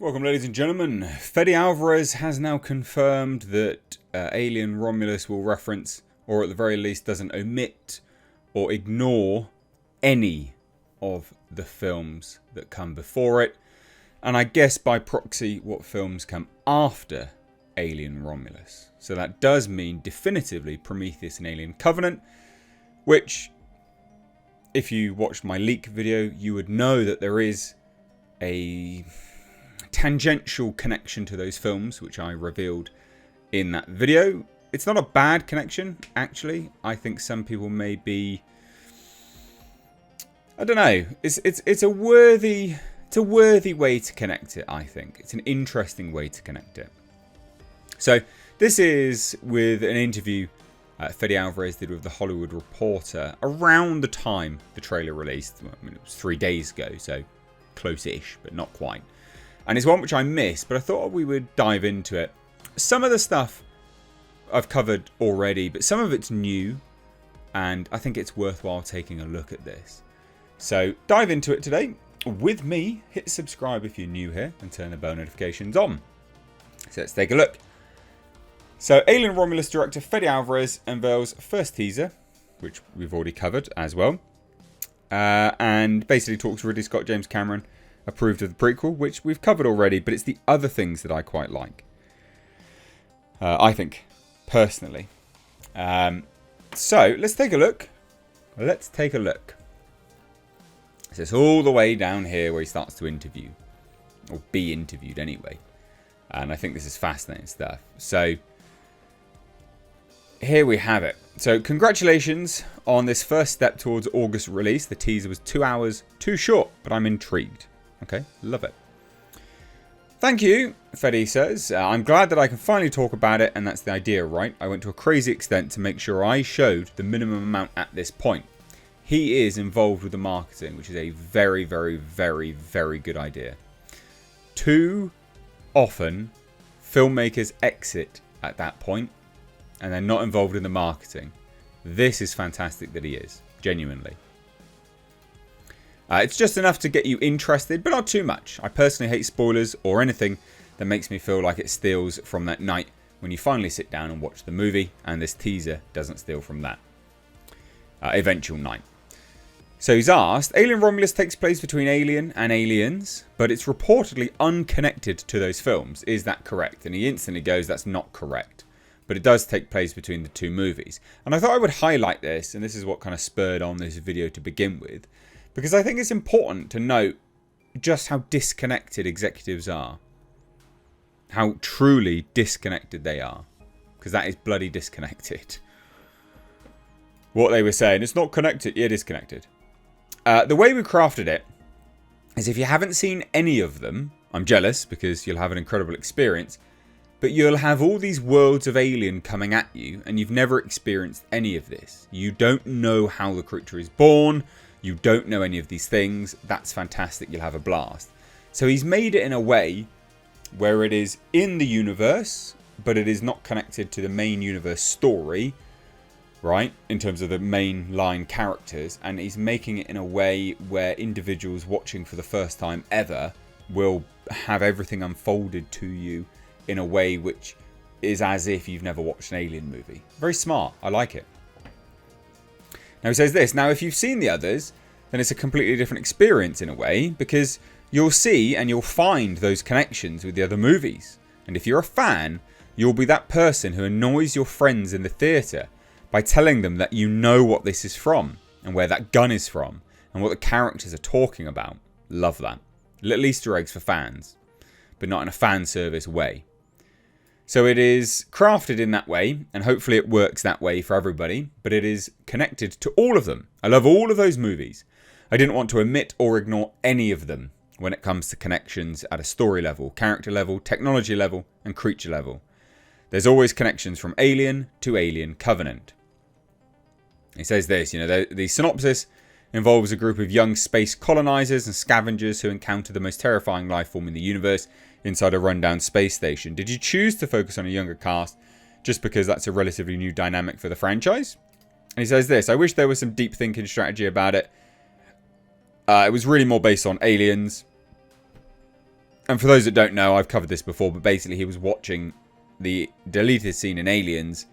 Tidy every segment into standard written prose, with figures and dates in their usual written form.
Welcome, ladies and gentlemen. Fede Alvarez has now confirmed that Alien Romulus will reference, or at the very least doesn't omit or ignore, any of the films that come before it. And I guess by proxy what films come after Alien Romulus. So that does mean definitively Prometheus and Alien Covenant, which, if you watched my leak video, you would know that there is a tangential connection to those films, which I revealed in that video. It's not a bad connection, actually. I think some people may be, I don't know. It's a worthy way to connect it. I think it's an interesting way to connect it. So this is with an interview Fede Alvarez did with The Hollywood Reporter around the time the trailer released. I mean, it was 3 days ago, so close-ish, but not quite. And it's one which I missed, but I thought we would dive into it. Some of the stuff I've covered already, but some of it's new, and I think it's worthwhile taking a look at this. So dive into it today with me. Hit subscribe if you're new here and turn the bell notifications on. So let's take a look. So Alien Romulus director Fede Alvarez unveils first teaser, which we've already covered as well, and basically talks Ridley Scott, James Cameron approved of the prequel, which we've covered already, but it's the other things that I quite like. I think, personally. So let's take a look. So it's all the way down here where he starts to interview, or be interviewed anyway. And I think this is fascinating stuff. So here we have it. So congratulations on this first step towards August release. The teaser was 2 hours too short, but I'm intrigued. Okay, love it. Thank you, Fede says. I'm glad that I can finally talk about it, and that's the idea, right? I went to a crazy extent to make sure I showed the minimum amount at this point. He is involved with the marketing, which is a very, very, very, very good idea. Too often, filmmakers exit at that point, and they're not involved in the marketing. This is fantastic that he is, genuinely. It's just enough to get you interested, but not too much. I personally hate spoilers or anything that makes me feel like it steals from that night when you finally sit down and watch the movie, and this teaser doesn't steal from that eventual night. So he's asked, Alien Romulus takes place between Alien and Aliens, but it's reportedly unconnected to those films. Is that correct? And he instantly goes, that's not correct. But it does take place between the two movies. And I thought I would highlight this, and this is what kind of spurred on this video to begin with, because I think it's important to note just how disconnected executives are. How truly disconnected they are. Because that is bloody disconnected. What they were saying, it's not connected. Yeah, it is connected. The way we crafted it is, if you haven't seen any of them, I'm jealous because you'll have an incredible experience, but you'll have all these worlds of Alien coming at you, and you've never experienced any of this. You don't know how the creature is born. You don't know any of these things. That's fantastic. You'll have a blast. So he's made it in a way where it is in the universe, but it is not connected to the main universe story, right? In terms of the main line characters. And he's making it in a way where individuals watching for the first time ever will have everything unfolded to you in a way which is as if you've never watched an Alien movie. Very smart. I like it. Now he says this. Now if you've seen the others, then it's a completely different experience in a way, because you'll see and you'll find those connections with the other movies. And if you're a fan, you'll be that person who annoys your friends in the theatre by telling them that you know what this is from, and where that gun is from, and what the characters are talking about. Love that. Little Easter eggs for fans, but not in a fan service way. So it is crafted in that way, and hopefully it works that way for everybody, but it is connected to all of them. I love all of those movies. I didn't want to omit or ignore any of them when it comes to connections at a story level, character level, technology level, and creature level. There's always connections from Alien to Alien Covenant. He says this, the synopsis involves a group of young space colonizers and scavengers who encounter the most terrifying life form in the universe inside a rundown space station. Did you choose to focus on a younger cast just because that's a relatively new dynamic for the franchise? And he says this, I wish there was some deep thinking strategy about it. It was really more based on aliens. And for those that don't know, I've covered this before, but basically he was watching the deleted scene in Aliens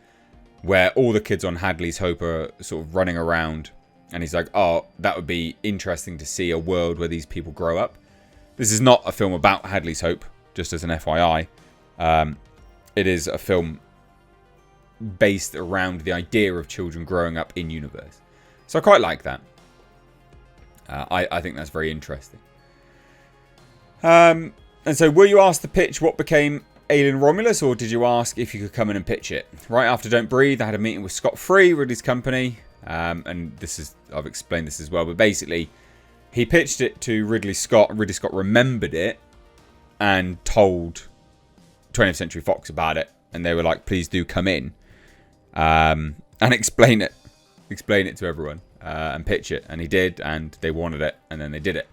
where all the kids on Hadley's Hope are sort of running around. And he's like, oh, that would be interesting to see a world where these people grow up. This is not a film about Hadley's Hope, just as an FYI. It is a film based around the idea of children growing up in universe. So I quite like that. I think that's very interesting. And so were you asked to pitch what became Alien Romulus, or did you ask if you could come in and pitch it? Right after Don't Breathe, I had a meeting with Scott Free, Ridley's company. And I've explained this as well, but basically he pitched it to Ridley Scott. Ridley Scott remembered it and told 20th Century Fox about it, and they were like, please do come in and explain it to everyone and pitch it. And he did, and they wanted it, and then they did it.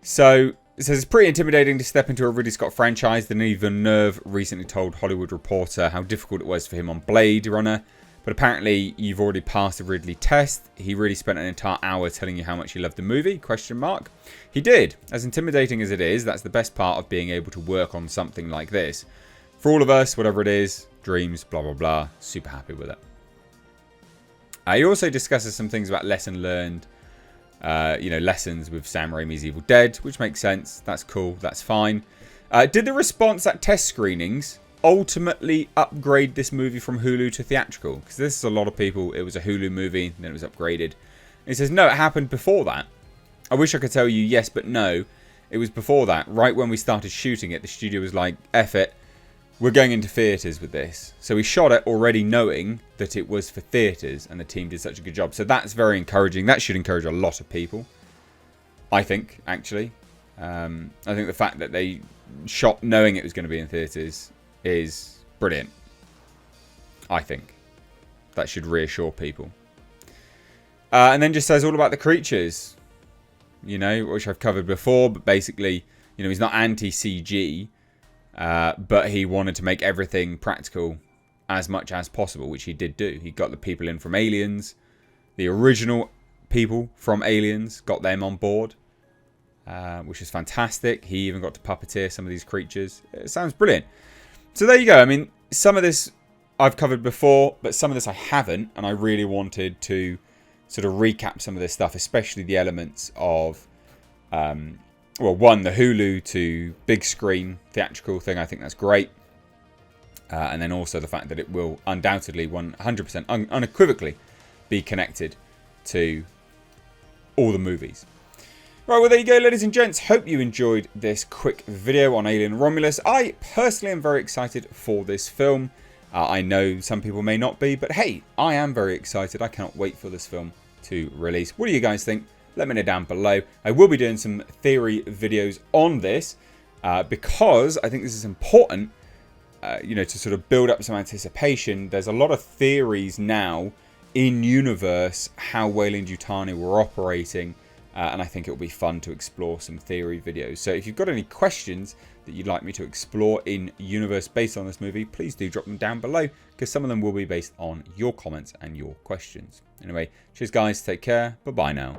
So it says it's pretty intimidating to step into a Ridley Scott franchise. Denis Villeneuve recently told Hollywood Reporter how difficult it was for him on Blade Runner. But apparently you've already passed the Ridley test. He really spent an entire hour telling you how much he loved the movie, ? He did. As intimidating as it is, that's the best part of being able to work on something like this. For all of us, whatever it is, dreams, blah, blah, blah, super happy with it. He also discusses some things about lesson learned, lessons with Sam Raimi's Evil Dead, which makes sense. That's cool. That's fine. Did the response at test screenings ultimately upgrade this movie from Hulu to theatrical? Because this is a lot of people. It was a Hulu movie, then it was upgraded. And he says, no, it happened before that. I wish I could tell you yes, but no. It was before that. Right when we started shooting it, the studio was like, F it. We're going into theatres with this. So we shot it already knowing that it was for theatres, and the team did such a good job. So that's very encouraging. That should encourage a lot of people, I think, actually. I think the fact that they shot knowing it was going to be in theatres is brilliant. I think that should reassure people. And then just says all about the creatures, which I've covered before. But basically, he's not anti-CG, but he wanted to make everything practical as much as possible, which he did do. He got the people in from Aliens, the original people from Aliens, got them on board, which is fantastic. He even got to puppeteer some of these creatures. It sounds brilliant. So there you go. I mean, some of this I've covered before, but some of this I haven't. And I really wanted to sort of recap some of this stuff, especially the elements of, the Hulu to big screen theatrical thing. I think that's great. And then also the fact that it will undoubtedly 100% unequivocally be connected to all the movies. Right, well, there you go, ladies and gents. Hope you enjoyed this quick video on Alien Romulus. I personally am very excited for this film. I know some people may not be, but hey, I am very excited. I cannot wait for this film to release. What do you guys think? Let me know down below. I will be doing some theory videos on this because I think this is important, to sort of build up some anticipation. There's a lot of theories now in universe how Weyland-Yutani were operating. And I think it will be fun to explore some theory videos. So if you've got any questions that you'd like me to explore in universe based on this movie, please do drop them down below, because some of them will be based on your comments and your questions. Anyway, cheers guys, take care, bye bye now.